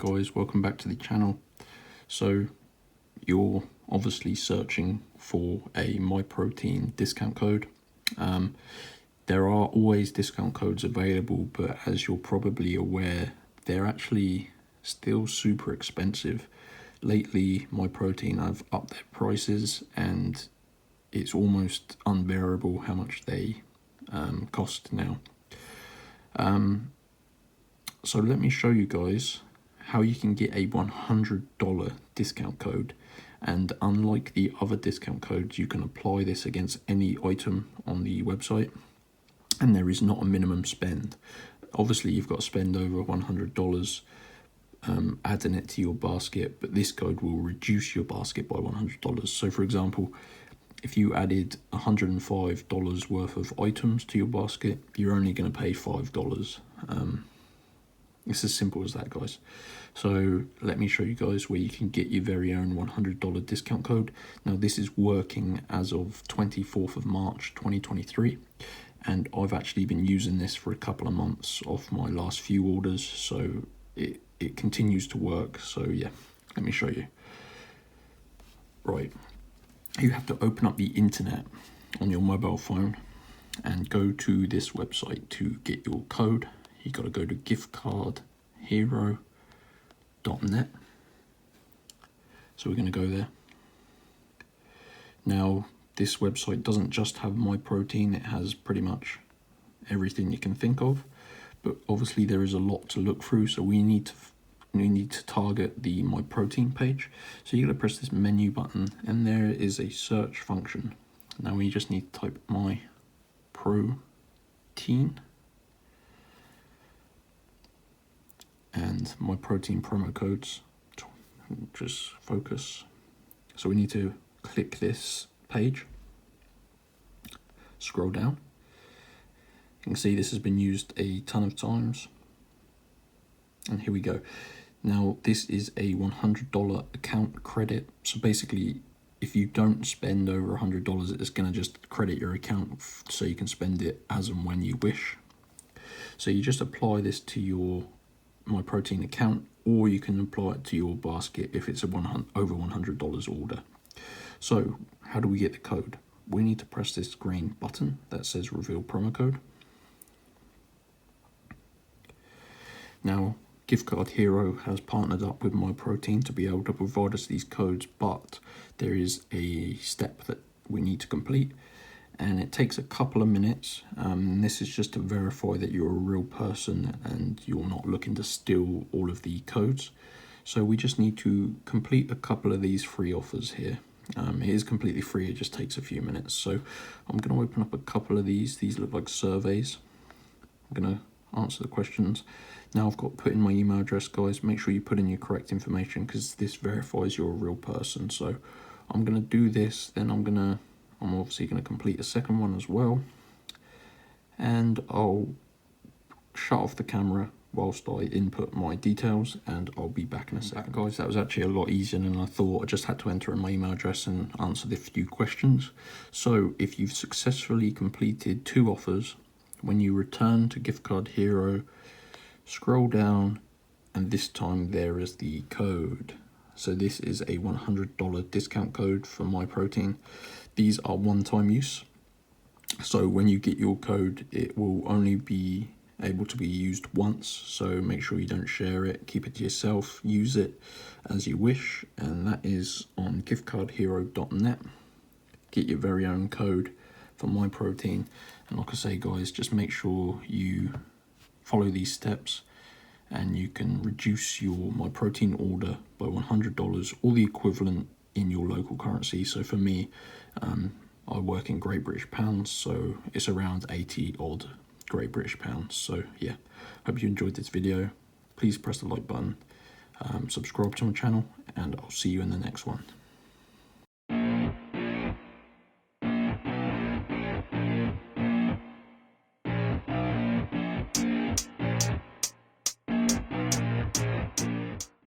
guys, welcome back to the channel. So you're obviously searching for a MyProtein discount code. There are always discount codes available, but as you're probably aware, they're actually still super expensive. Lately, MyProtein have upped their prices and it's almost unbearable how much they cost now. So let me show you guys how you can get a $100 discount code, and unlike the other discount codes, you can apply this against any item on the website and there is not a minimum spend. Obviously you've got to spend over $100 adding it to your basket, but this code will reduce your basket by $100. So for example, if you added $105 worth of items to your basket, you're only going to pay $5. It's as simple as that, guys. So let me show you guys where you can get your very own $100 discount code. Now this is working as of 24th of March 2023, and I've actually been using this for a couple of months off my last few orders, so it continues to work. So yeah, let me show you. Right, you have to open up the internet on your mobile phone and go to this website to get your code. You got to go to giftcardhero.net. So we're going to go there. Now, this website doesn't just have MyProtein, it has pretty much everything you can think of, but obviously there is a lot to look through, so we need to target the MyProtein page. So you're going to press this menu button and there is a search function. Now we just need to type MyProtein and MyProtein promo codes. Just focus. So we need to click this page, scroll down. You can see this has been used a ton of times, and here we go. Now this is a $100 account credit, so basically if you don't spend over $100, it's going to just credit your account so you can spend it as and when you wish. So you just apply this to your MyProtein account, or you can apply it to your basket if it's a over $100 order. So how do we get the code? We need to press this green button that says reveal promo code. Now Gift Card Hero has partnered up with MyProtein to be able to provide us these codes, but there is a step that we need to complete and it takes a couple of minutes. This is just to verify that you're a real person and you're not looking to steal all of the codes. So we just need to complete a couple of these free offers here. It is completely free, it just takes a few minutes. So I'm going to open up a couple of these. These look like surveys. I'm going to answer the questions. Now I've got to put in my email address, guys. Make sure you put in your correct information because this verifies you're a real person. So I'm going to do this, then I'm obviously going to complete a second one as well, and I'll shut off the camera whilst I input my details and I'll be back in a second. Guys, that was actually a lot easier than I thought. I just had to enter in my email address and answer the few questions. So if you've successfully completed 2 offers, when you return to Gift Card Hero, scroll down and this time there is the code. So this is a $100 discount code for MyProtein. These are one-time use. So when you get your code, it will only be able to be used once. So make sure you don't share it, keep it to yourself, use it as you wish. And that is on giftcardhero.net. Get your very own code for MyProtein. And like I say, guys, just make sure you follow these steps and you can reduce your MyProtein order by $100 or the equivalent in your local currency. So for me, I work in Great British pounds, so it's around 80 odd Great British pounds. So yeah, hope you enjoyed this video. Please press the like button, subscribe to my channel, and I'll see you in the next one.